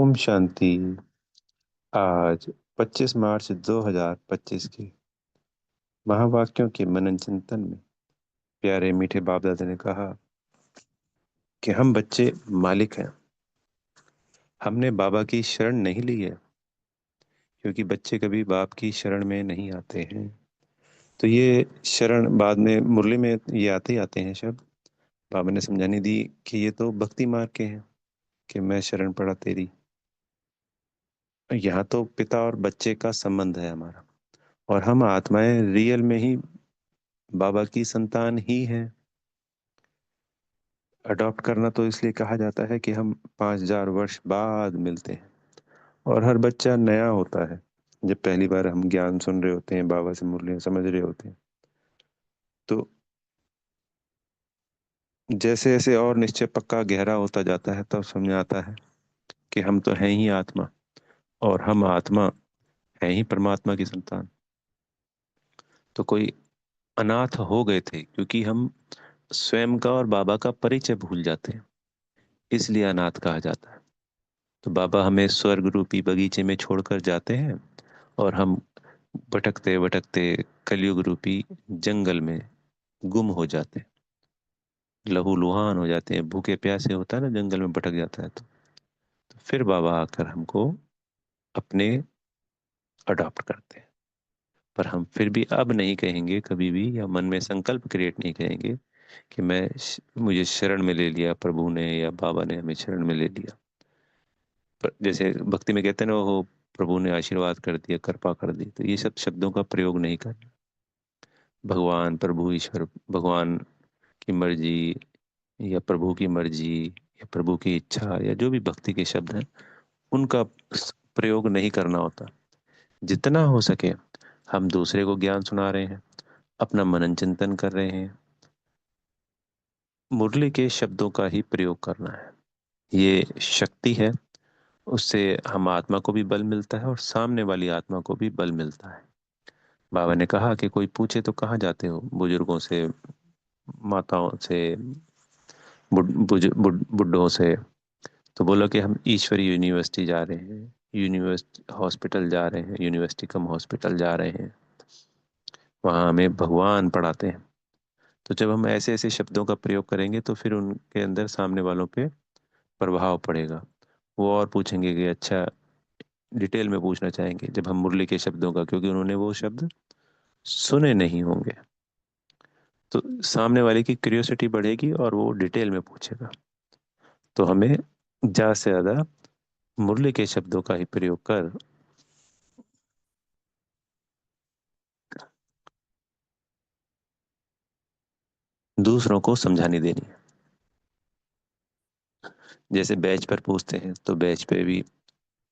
ओम शांति। आज 25 मार्च 2025 की महावाक्यों के मनन चिंतन में प्यारे मीठे बाप दादा ने कहा कि हम बच्चे मालिक हैं। हमने बाबा की शरण नहीं ली है, क्योंकि बच्चे कभी बाप की शरण में नहीं आते हैं। तो ये शरण बाद में मुरली में ये आते ही आते हैं शब्द। बाबा ने समझानी दी कि ये तो भक्ति मार्ग के हैं कि मैं शरण पड़ा तेरी। यहाँ तो पिता और बच्चे का संबंध है हमारा, और हम आत्माएं रियल में ही बाबा की संतान ही हैं। अडॉप्ट करना तो इसलिए कहा जाता है कि हम 5000 वर्ष बाद मिलते हैं, और हर बच्चा नया होता है। जब पहली बार हम ज्ञान सुन रहे होते हैं, बाबा से मुरलियां समझ रहे होते हैं, तो जैसे जैसे और निश्चय पक्का गहरा होता जाता है, तब समझ आता है कि हम तो हैं ही आत्मा, और हम आत्मा है ही परमात्मा की संतान। तो कोई अनाथ हो गए थे क्योंकि हम स्वयं का और बाबा का परिचय भूल जाते हैं, इसलिए अनाथ कहा जाता है। तो बाबा हमें स्वर्ग रूपी बगीचे में छोड़कर जाते हैं, और हम भटकते भटकते कलयुग रूपी जंगल में गुम हो जाते हैं, लहूलुहान हो जाते हैं। भूखे प्यासे होता है ना, जंगल में भटक जाता है तो फिर बाबा आकर हमको अपने अडॉप्ट करते हैं। पर हम फिर भी अब नहीं कहेंगे कभी भी, या मन में संकल्प क्रिएट नहीं करेंगे कि मुझे शरण में ले लिया प्रभु ने, या बाबा ने हमें शरण में ले लिया। पर जैसे भक्ति में कहते हैं ना, वो प्रभु ने आशीर्वाद कर दिया, कृपा कर दी, तो ये सब शब्दों का प्रयोग नहीं करना। भगवान, प्रभु, ईश्वर, भगवान की मर्जी, या प्रभु की मर्जी, या प्रभु की इच्छा, या जो भी भक्ति के शब्द हैं, उनका प्रयोग नहीं करना होता। जितना हो सके हम दूसरे को ज्ञान सुना रहे हैं, अपना मनन चिंतन कर रहे हैं, मुरली के शब्दों का ही प्रयोग करना है। ये शक्ति है, उससे हम आत्मा को भी बल मिलता है और सामने वाली आत्मा को भी बल मिलता है। बाबा ने कहा कि कोई पूछे तो कहाँ जाते हो, बुजुर्गों से, माताओं से, बुढ़ों से, तो बोलो कि हम ईश्वरी यूनिवर्सिटी जा रहे हैं, यूनिवर्सिटी हॉस्पिटल जा रहे हैं, यूनिवर्सिटी कम हॉस्पिटल जा रहे हैं, वहाँ हमें भगवान पढ़ाते हैं। तो जब हम ऐसे ऐसे शब्दों का प्रयोग करेंगे, तो फिर उनके अंदर सामने वालों पे प्रभाव पड़ेगा। वो और पूछेंगे कि अच्छा, डिटेल में पूछना चाहेंगे जब हम मुरली के शब्दों का, क्योंकि उन्होंने वो शब्द सुने नहीं होंगे। तो सामने वाले की क्यूरियोसिटी बढ़ेगी और वो डिटेल में पूछेगा। तो हमें ज्यादा से ज्यादा मुरली के शब्दों का ही प्रयोग कर दूसरों को समझानी देनी है। जैसे बैच पर पूछते हैं, तो बैच पे भी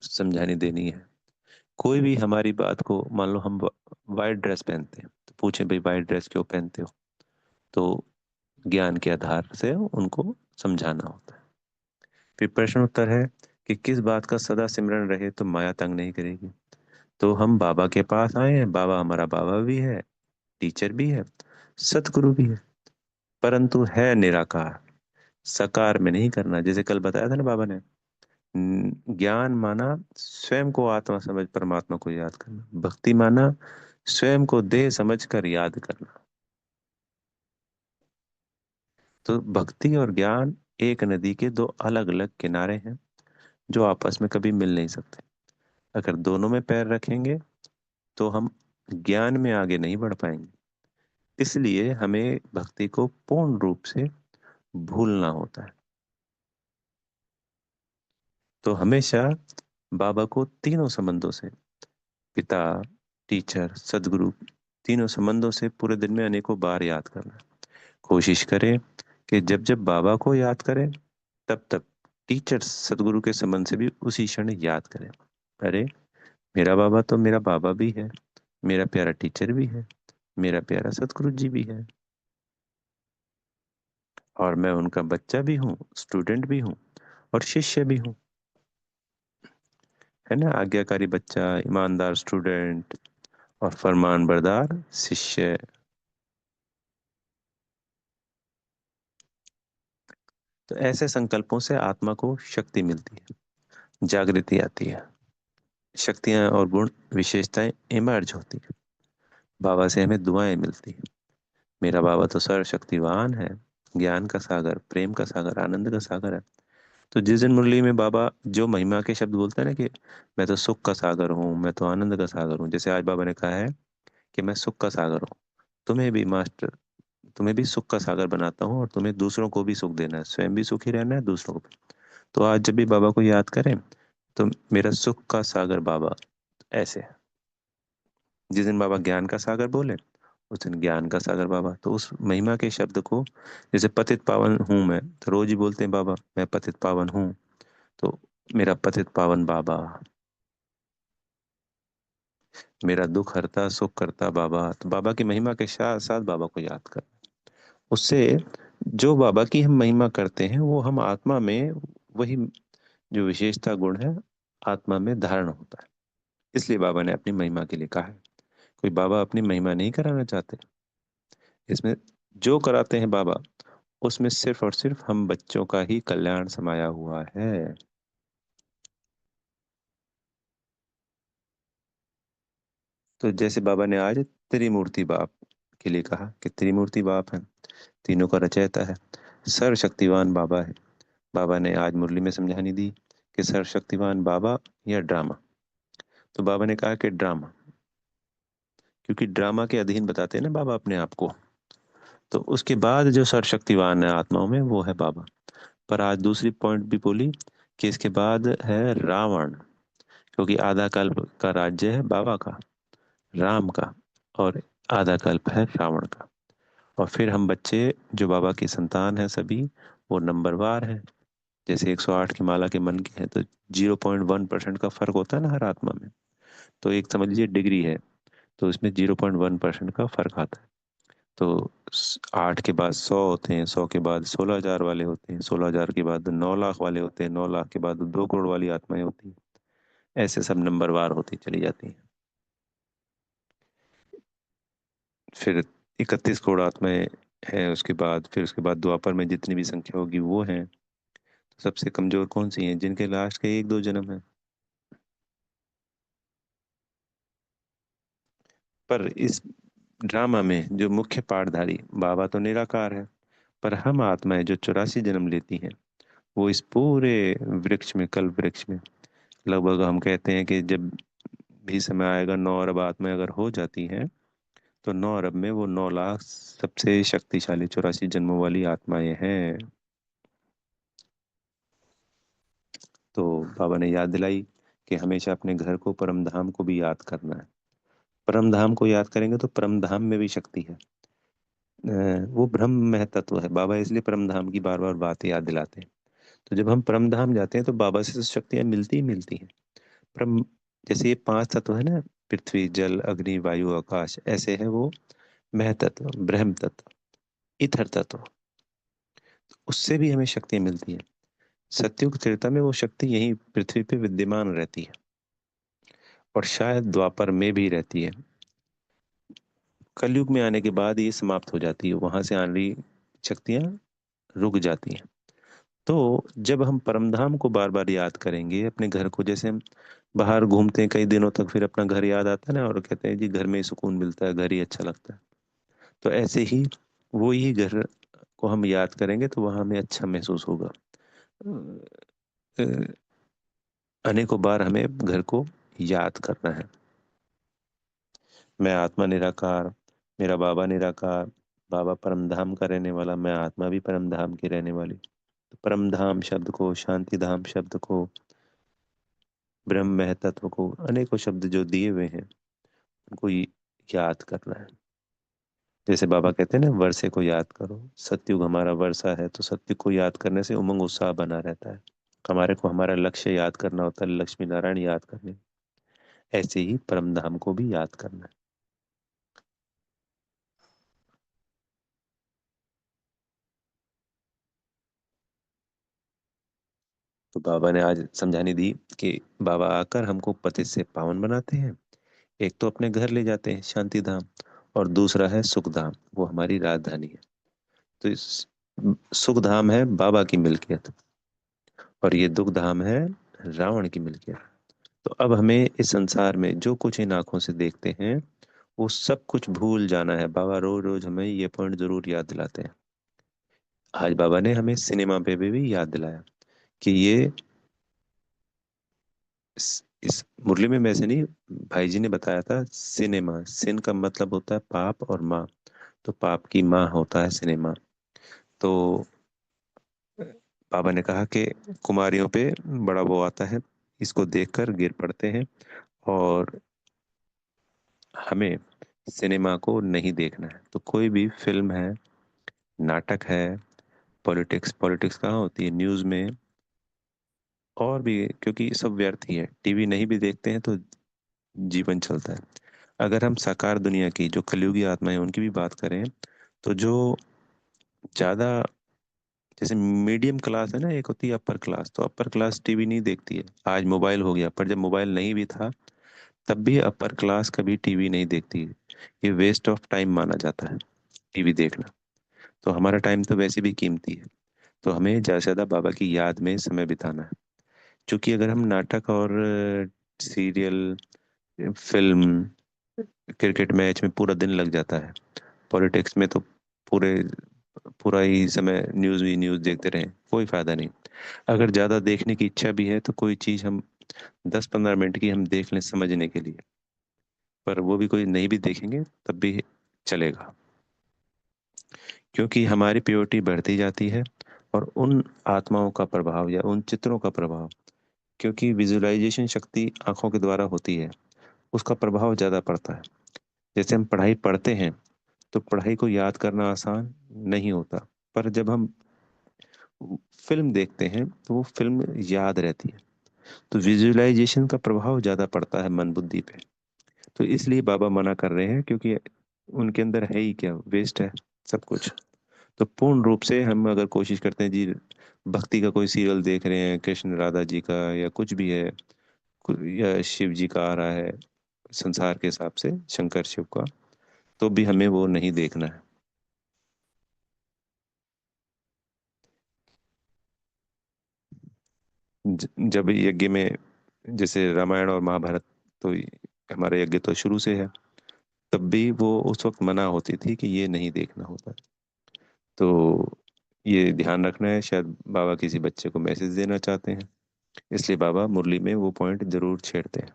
समझानी देनी है। कोई भी हमारी बात को, मान लो हम वाइट ड्रेस पहनते हैं, तो पूछे भाई वाइट ड्रेस क्यों पहनते हो, तो ज्ञान के आधार से उनको समझाना होता है। फिर प्रश्न उत्तर है कि किस बात का सदा सिमरन रहे तो माया तंग नहीं करेगी। तो हम बाबा के पास आए हैं, बाबा हमारा बाबा भी है, टीचर भी है, सतगुरु भी है, परंतु है निराकार, साकार में नहीं करना। जैसे कल बताया था ना बाबा ने, ज्ञान माना स्वयं को आत्मा समझ परमात्मा को याद करना, भक्ति माना स्वयं को देह समझ कर याद करना। तो भक्ति और ज्ञान एक नदी के दो अलग अलग किनारे हैं, जो आपस में कभी मिल नहीं सकते। अगर दोनों में पैर रखेंगे तो हम ज्ञान में आगे नहीं बढ़ पाएंगे। इसलिए हमें भक्ति को पूर्ण रूप से भूलना होता है। तो हमेशा बाबा को तीनों संबंधों से, पिता, टीचर, सदगुरु, तीनों संबंधों से पूरे दिन में अनेकों बार याद करना। कोशिश करें कि जब जब बाबा को याद करें, तब तब टीचर सदगुरु के संबंध से भी उसी क्षण याद करें। अरे, मेरा बाबा तो मेरा बाबा भी है, मेरा प्यारा टीचर भी है, मेरा प्यारा सतगुरु जी भी है, और मैं उनका बच्चा भी हूँ, स्टूडेंट भी हूँ, और शिष्य भी हूँ। है ना, आज्ञाकारी बच्चा, ईमानदार स्टूडेंट, और फरमान बरदार शिष्य। तो ऐसे संकल्पों से आत्मा को शक्ति मिलती है। जागृति आती है, शक्तियां और गुण विशेषताएं इमर्ज होती है, बाबा से हमें दुआएं मिलती हैं। मेरा बाबा तो सर्वशक्तिवान है, ज्ञान का सागर, प्रेम का सागर, आनंद का सागर है। तो जिस दिन मुरली में बाबा जो महिमा के शब्द बोलते हैं ना कि मैं तो सुख का सागर हूँ, मैं तो आनंद का सागर हूँ, जैसे आज बाबा ने कहा है कि मैं सुख का सागर हूँ, तुम्हें भी मास्टर, तुम्हें भी सुख का सागर बनाता हूँ, और तुम्हें दूसरों को भी सुख देना है, स्वयं भी सुखी रहना है, दूसरों को भी। तो आज जब भी बाबा को याद करें तो मेरा सुख का सागर बाबा, ऐसे। जिस दिन बाबा ज्ञान का सागर बोले, उस दिन ज्ञान का सागर बाबा। तो उस महिमा के शब्द को, जैसे पतित पावन हूं मैं, तो रोज ही बोलते हैं बाबा मैं पतित पावन हूँ, तो मेरा पतित पावन बाबा, मेरा दुख हरता सुख करता बाबा। तो बाबा की महिमा के साथ साथ बाबा को याद कर, उससे जो बाबा की हम महिमा करते हैं वो हम आत्मा में, वही जो विशेषता गुण है आत्मा में धारण होता है। इसलिए बाबा ने अपनी महिमा के लिए कहा है। कोई बाबा अपनी महिमा नहीं कराना चाहते, इसमें जो कराते हैं बाबा, उसमें सिर्फ और सिर्फ हम बच्चों का ही कल्याण समाया हुआ है। तो जैसे बाबा ने आज त्रिमूर्ति बाप के लिए कहा कि त्रिमूर्ति बाप है, तीनों का रचयिता है, सर्वशक्तिवान बाबा है। बाबा ने आज मुरली में समझानी दी कि सर्वशक्तिवान बाबा या ड्रामा। तो बाबा ने कहा कि ड्रामा, क्योंकि ड्रामा के अधीन बताते हैं ना बाबा अपने आप को। तो उसके बाद जो सर्वशक्तिवान है आत्माओं में, वो है बाबा। पर आज दूसरी पॉइंट भी बोली कि इसके बाद है रावण, क्योंकि आधा कल्प का राज्य है बाबा का, राम का, और आधा कल्प है रावण का। और फिर हम बच्चे जो बाबा की संतान है सभी, वो नंबरवार हैं। जैसे 108 की माला के मन के हैं, तो 0.1% का फर्क होता है ना हर आत्मा में। तो एक समझ लीजिए डिग्री है, तो इसमें 0.1% का फर्क आता है। तो 8 के बाद 100 होते हैं, 100 के बाद 16,000 वाले होते हैं, 16,000 के बाद 9 लाख वाले होते हैं, 9 लाख के बाद 2 करोड़ वाली आत्माएं होती हैं। ऐसे सब नंबरवार होती चली जाती हैं। फिर 31 करोड़ आत्माएं हैं, उसके बाद फिर उसके बाद द्वापर में जितनी भी संख्या होगी वो है। तो सबसे कमजोर कौन सी हैं? जिनके लास्ट के 1-2 जन्म है। पर इस ड्रामा में जो मुख्य पाठधारी बाबा तो निराकार है, पर हम आत्माएं जो 84 जन्म लेती हैं, वो इस पूरे वृक्ष में, कल्प वृक्ष में, लगभग हम कहते हैं कि जब भी समय आएगा 9 अरब आत्माएं अगर हो जाती हैं, तो 9 अरब में वो 9 लाख सबसे शक्तिशाली 84 जन्मों वाली आत्माएं हैं। तो बाबा ने याद दिलाई कि हमेशा अपने घर को, परम धाम को भी याद करना है। परम धाम को याद करेंगे तो परम धाम में भी शक्ति है। वो ब्रह्म में तत्व है बाबा, इसलिए परम धाम की बार बार बात याद दिलाते हैं। तो जब हम परम धाम जाते हैं तो बाबा से तो शक्तियां मिलती ही मिलती हैं। परम, जैसे ये 5 तत्व है ना, पृथ्वी जल अग्नि वायु आकाश, ऐसे है वो मह तत्व, ब्रह्म तत्व, इथर तत्व, उससे भी हमें शक्तियां मिलती हैं। सत्युग त्रेता में वो शक्ति यही पृथ्वी पे विद्यमान रहती है, और शायद द्वापर में भी रहती है। कलयुग में आने के बाद ये समाप्त हो जाती है, वहां से आने वाली शक्तियां रुक जाती हैं। तो जब हम परमधाम को बार बार याद करेंगे, अपने घर को, जैसे हम बाहर घूमते हैं कई दिनों तक, फिर अपना घर याद आता है ना, और कहते हैं जी घर में ही सुकून मिलता है, घर ही अच्छा लगता है। तो ऐसे ही वो ही घर को हम याद करेंगे तो वहां हमें अच्छा महसूस होगा। अ, अनेकों बार हमें घर को याद करना है। मैं आत्मा निराकार, मेरा बाबा निराकार, बाबा परम धाम का रहने वाला, मैं आत्मा भी परम धाम की रहने वाली। तो परम धाम शब्द को, शांति धाम शब्द को, ब्रह्म में तत्व को, अनेकों शब्द जो दिए हुए हैं उनको याद करना है। जैसे बाबा कहते हैं ना, वर्षे को याद करो, सतयुग हमारा वर्षा है, तो सत्युग को याद करने से उमंग उत्साह बना रहता है। हमारे को हमारा लक्ष्य याद करना होता है, लक्ष्मी नारायण याद करने। ऐसे ही परम धाम को भी याद करना है। तो बाबा ने आज समझानी दी कि बाबा आकर हमको पतित से पावन बनाते हैं। एक तो अपने घर ले जाते हैं शांति धाम, और दूसरा है सुख धाम, वो हमारी राजधानी है। तो इस सुख धाम है बाबा की मिल्कियत, और ये दुख धाम है रावण की मिल गया। तो अब हमें इस संसार में जो कुछ इन आंखों से देखते हैं वो सब कुछ भूल जाना है। बाबा रोज रोज हमें ये पॉइंट जरूर याद दिलाते हैं। आज बाबा ने हमें सिनेमा पे भी याद दिलाया कि ये इस मुरली में वैसे नहीं, भाई जी ने बताया था सिनेमा, सिन का मतलब होता है पाप और माँ, तो पाप की माँ होता है सिनेमा। तो बाबा ने कहा कि कुमारियों पे बड़ा वो आता है, इसको देखकर गिर पड़ते हैं, और हमें सिनेमा को नहीं देखना है। तो कोई भी फिल्म है, नाटक है, पॉलिटिक्स, पॉलिटिक्स कहाँ होती है, न्यूज़ में, और भी, क्योंकि सब व्यर्थ ही है। टीवी नहीं भी देखते हैं तो जीवन चलता है। अगर हम साकार दुनिया की जो कलयुगी आत्मा है उनकी भी बात करें, तो जो ज्यादा, जैसे मीडियम क्लास है ना, एक होती है अपर क्लास, तो अपर क्लास टीवी नहीं देखती है। आज मोबाइल हो गया, पर जब मोबाइल नहीं भी था तब भी अपर क्लास कभी टीवी नहीं देखती है। ये वेस्ट ऑफ टाइम माना जाता है टीवी देखना। तो हमारा टाइम तो वैसे भी कीमती है, तो हमें ज्यादा से ज्यादा बाबा की याद में समय बिताना है। क्योंकि अगर हम नाटक और सीरियल, फिल्म, क्रिकेट मैच में पूरा दिन लग जाता है, पॉलिटिक्स में तो पूरे पूरा ही समय न्यूज़ ही न्यूज़ देखते रहें, कोई फायदा नहीं। अगर ज़्यादा देखने की इच्छा भी है तो कोई चीज़ हम 10-15 मिनट की हम देख लें समझने के लिए, पर वो भी कोई नहीं भी देखेंगे तब भी चलेगा। क्योंकि हमारी प्योरिटी बढ़ती जाती है, और उन आत्माओं का प्रभाव या उन चित्रों का प्रभाव, क्योंकि विजुअलाइजेशन शक्ति आंखों के द्वारा होती है, उसका प्रभाव ज़्यादा पड़ता है। जैसे हम पढ़ाई पढ़ते हैं तो पढ़ाई को याद करना आसान नहीं होता, पर जब हम फिल्म देखते हैं तो वो फिल्म याद रहती है। तो विजुअलाइजेशन का प्रभाव ज्यादा पड़ता है मन बुद्धि पे। तो इसलिए बाबा मना कर रहे हैं, क्योंकि उनके अंदर है ही क्या, वेस्ट है सब कुछ। तो पूर्ण रूप से हम अगर कोशिश करते हैं जी, भक्ति का कोई सीरियल देख रहे हैं, कृष्ण राधा जी का या कुछ भी है, या शिव जी का आ रहा है संसार के हिसाब से, शंकर शिव का, तो भी हमें वो नहीं देखना है। जब यज्ञ में, जैसे रामायण और महाभारत, तो हमारा यज्ञ तो शुरू से है, तब भी वो उस वक्त मना होती थी कि ये नहीं देखना होता। तो ये ध्यान रखना है, शायद बाबा किसी बच्चे को मैसेज देना चाहते हैं, इसलिए बाबा मुरली में वो पॉइंट जरूर छेड़ते हैं।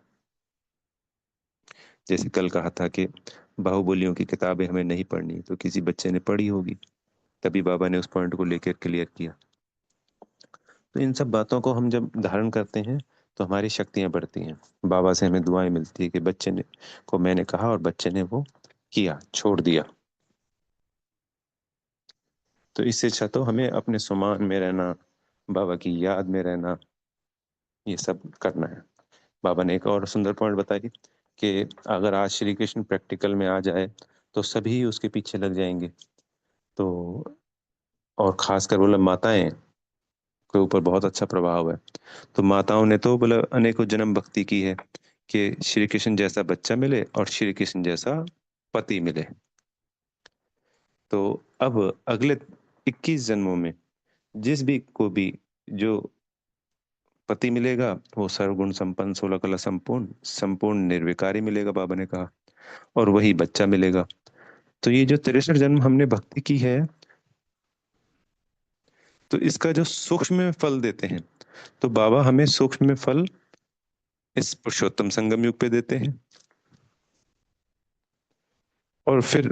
जैसे कल कहा था कि बाहुबलियों की किताबें हमें नहीं पढ़नी, तो किसी बच्चे ने पढ़ी होगी, तभी बाबा ने उस पॉइंट को लेकर क्लियर किया। तो इन सब बातों को हम जब धारण करते हैं तो हमारी शक्तियां बढ़ती हैं। बाबा से हमें दुआएं मिलती है कि बच्चे ने को मैंने कहा और बच्चे ने वो किया, छोड़ दिया। तो इससे अच्छा तो हमें अपने सुमान में रहना, बाबा की याद में रहना, ये सब करना है। बाबा ने एक और सुंदर पॉइंट बताई कि अगर आज श्री कृष्ण प्रैक्टिकल में आ जाए तो सभी उसके पीछे लग जाएंगे। तो और खासकर बोला माताएं के ऊपर बहुत अच्छा प्रभाव है। तो माताओं ने तो बोला अनेकों जन्म भक्ति की है कि श्री कृष्ण जैसा बच्चा मिले और श्री कृष्ण जैसा पति मिले। तो अब अगले 21 जन्मों में जिस भी को भी जो पति मिलेगा वो सर्वगुण संपन्न, 16 कला संपूर्ण, संपूर्ण निर्विकारी मिलेगा, बाबा ने कहा, और वही बच्चा मिलेगा। तो ये जो 63 जन्म हमने भक्ति की है, तो इसका जो सूक्ष्म में फल देते हैं, तो बाबा हमें सूक्ष्म में फल इस पुरुषोत्तम संगम युग पे देते हैं। और फिर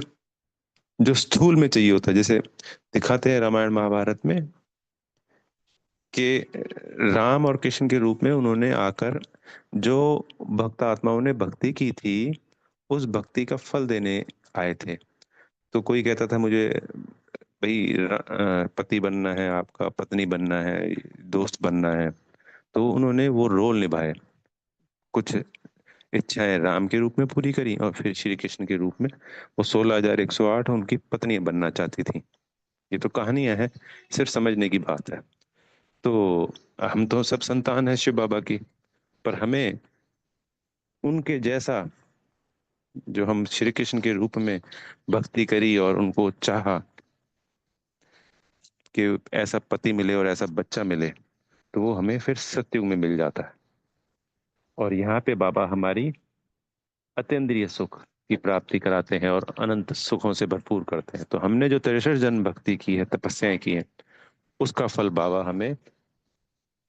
जो स्थूल में चाहिए होता है, जैसे दिखाते हैं रामायण महाभारत में कि राम और कृष्ण के रूप में उन्होंने आकर जो भक्त आत्माओं ने भक्ति की थी उस भक्ति का फल देने आए थे। तो कोई कहता था मुझे भाई पति बनना है, आपका पत्नी बनना है, दोस्त बनना है, तो उन्होंने वो रोल निभाए। कुछ इच्छाएं राम के रूप में पूरी करी, और फिर श्री कृष्ण के रूप में वो 16,108 उनकी पत्नी बनना चाहती थी। ये तो कहानियां हैं, सिर्फ समझने की बात है। तो हम तो सब संतान है शिव बाबा की, पर हमें उनके जैसा, जो हम श्री कृष्ण के रूप में भक्ति करी और उनको चाहा कि ऐसा पति मिले और ऐसा बच्चा मिले, तो वो हमें फिर सत्युग में मिल जाता है। और यहाँ पे बाबा हमारी अतीन्द्रिय सुख की प्राप्ति कराते हैं और अनंत सुखों से भरपूर करते हैं। तो हमने जो 63 जन्म भक्ति की है, तपस्याएं की है, उसका फल बाबा हमें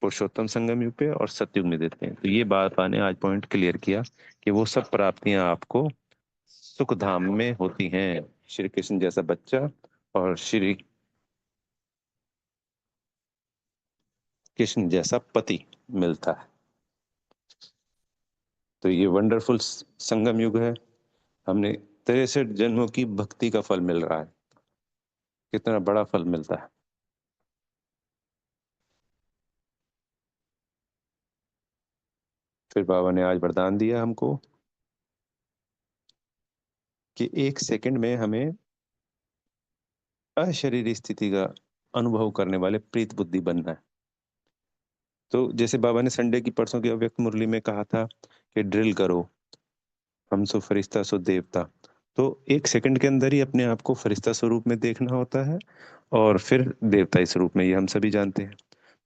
पुरुषोत्तम संगम युग पे और सतयुग में देते हैं। तो ये बाबा ने आज पॉइंट क्लियर किया कि वो सब प्राप्तियां आपको सुख धाम में होती हैं। श्री कृष्ण जैसा बच्चा और श्री कृष्ण जैसा पति मिलता है। तो ये वंडरफुल संगम युग है। हमने 63 जन्मों की भक्ति का फल मिल रहा है। कितना बड़ा फल मिलता है। फिर बाबा ने आज वरदान दिया हमको कि 1 सेकंड में हमें अशरीरी स्थिति का अनुभव करने वाले प्रीत बुद्धि बनना है। तो जैसे बाबा ने संडे की परसों की अव्यक्त मुरली में कहा था कि ड्रिल करो, हम सो फरिश्ता सो देवता। तो 1 सेकंड के अंदर ही अपने आप को फरिश्ता स्वरूप में देखना होता है और फिर देवता इस रूप में, ये हम सभी जानते हैं।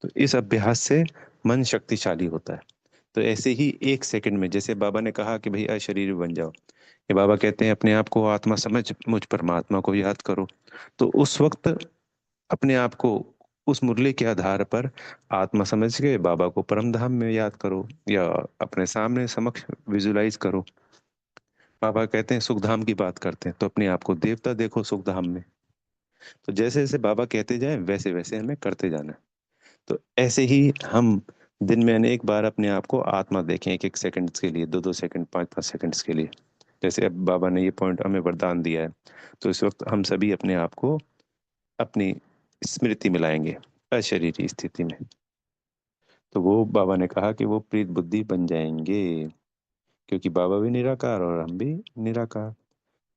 तो इस अभ्यास से मन शक्तिशाली होता है। तो ऐसे ही 1 सेकंड में, जैसे बाबा ने कहा कि भाई अशरीर बन जाओ, ये बाबा कहते हैं अपने आप को आत्मा समझ मुझ परमात्मा को याद करो। तो उस वक्त अपने आप को उस मुरली के आधार पर आत्मा समझ के बाबा को परम धाम में याद करो या अपने सामने समक्ष विजुलाइज करो। बाबा कहते हैं सुख धाम की बात करते हैं, तो अपने आप को देवता देखो सुख धाम में। तो जैसे जैसे बाबा कहते जाएं वैसे वैसे हमें करते जाना है। तो ऐसे ही हम दिन में अनेक बार अपने आप को आत्मा देखें, 1 1 सेकंड के लिए, 2 2 सेकंड, 5 5 सेकंड्स के लिए। जैसे अब बाबा ने ये पॉइंट हमें वरदान दिया है, तो इस वक्त हम सभी अपने आप को अपनी स्मृति में लाएंगे अशरीरी स्थिति में। तो वो बाबा ने कहा कि वो प्रीत बुद्धि बन जाएंगे, क्योंकि बाबा भी निराकार और हम भी निराकार।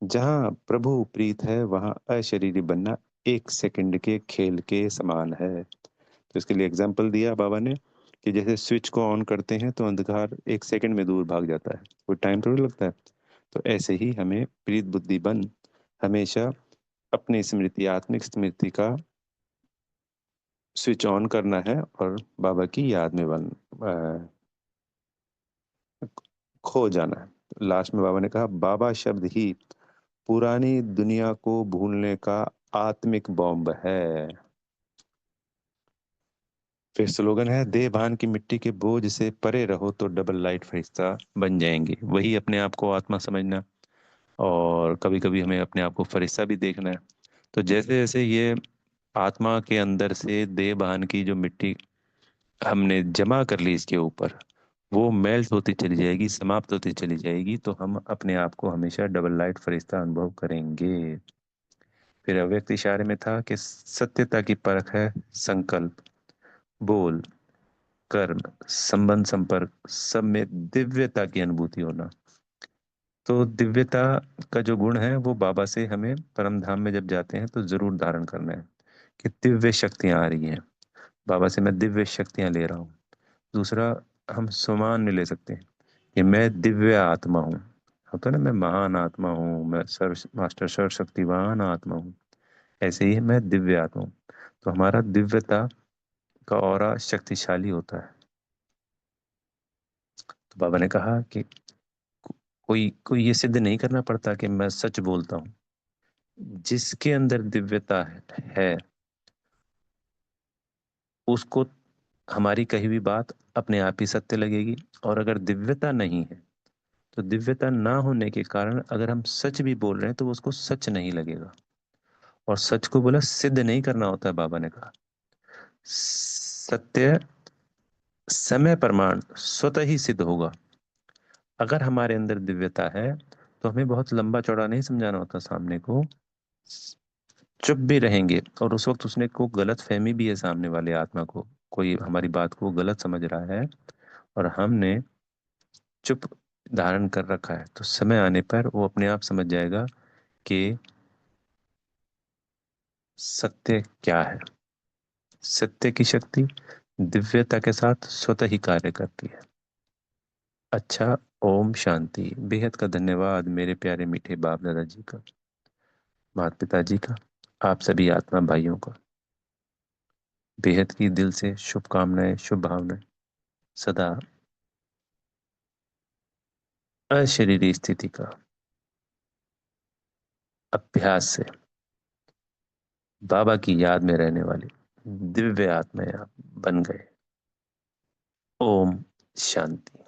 जहाँ प्रभु प्रीत है वहाँ अशरीरी बनना 1 सेकंड के खेल के समान है। तो इसके लिए एग्जाम्पल दिया बाबा ने कि जैसे स्विच को ऑन करते हैं तो अंधकार 1 सेकंड में दूर भाग जाता है, कोई टाइम थोड़ी लगता है। तो ऐसे ही हमें प्रीत बुद्धि बन हमेशा अपनी स्मृति, आत्मिक स्मृति का स्विच ऑन करना है और बाबा की याद में खो जाना है। लास्ट में बाबा ने कहा बाबा शब्द ही पुरानी दुनिया को भूलने का आत्मिक बॉम्ब है। फिर स्लोगन है देह भान की मिट्टी के बोझ से परे रहो तो डबल लाइट फरिश्ता बन जाएंगे। वही अपने आप को आत्मा समझना, और कभी कभी हमें अपने आप को फरिश्ता भी देखना है। तो जैसे जैसे ये आत्मा के अंदर से देह भान की जो मिट्टी हमने जमा कर ली इसके ऊपर, वो मेल्ट होती चली जाएगी, समाप्त होती चली जाएगी, तो हम अपने आप को हमेशा डबल लाइट फरिश्ता अनुभव करेंगे। फिर अव्यक्त इशारे में था कि सत्यता की परख है संकल्प, बोल, कर्म, संबंध, संपर्क, सब में दिव्यता की अनुभूति होना। तो दिव्यता का जो गुण है वो बाबा से हमें परम धाम में जब जाते हैं तो जरूर धारण करना है कि दिव्य शक्तियां आ रही हैं, बाबा से मैं दिव्य शक्तियां ले रहा हूँ। दूसरा, हम स्वमान में ले सकते हैं कि मैं दिव्य आत्मा हूँ। होता है ना, मैं महान आत्मा हूँ, मैं सर्व मास्टर सर्वशक्तिवान आत्मा हूँ। ऐसे ही मैं दिव्य आत्मा हूँ। तो हमारा दिव्यता का ऑरा शक्तिशाली होता है। तो बाबा ने कहा कि कोई कोई ये सिद्ध नहीं करना पड़ता कि मैं सच बोलता हूँ। जिसके अंदर दिव्यता है उसको हमारी कही हुई बात अपने आप ही सत्य लगेगी। और अगर दिव्यता नहीं है तो दिव्यता ना होने के कारण अगर हम सच भी बोल रहे हैं तो वो उसको सच नहीं लगेगा। और सच को बोला सिद्ध नहीं करना होता है, बाबा ने कहा सत्य समय प्रमाण स्वतः ही सिद्ध होगा। अगर हमारे अंदर दिव्यता है तो हमें बहुत लंबा चौड़ा नहीं समझाना होता सामने को, चुप भी रहेंगे। और उस वक्त उसने को गलत फहमी भी है, सामने वाले आत्मा को कोई हमारी बात को गलत समझ रहा है और हमने चुप धारण कर रखा है, तो समय आने पर वो अपने आप समझ जाएगा कि सत्य क्या है। सत्य की शक्ति दिव्यता के साथ स्वतः ही कार्य करती है। अच्छा, ओम शांति। बेहद का धन्यवाद मेरे प्यारे मीठे बाप दादा जी का, माता पिता जी का, आप सभी आत्मा भाइयों का। बेहद की दिल से शुभकामनाएं, शुभ भावनाएं सदा अशरीरी स्थिति का अभ्यास से बाबा की याद में रहने वाली दिव्य आत्माएं आप बन गए। ओम शांति।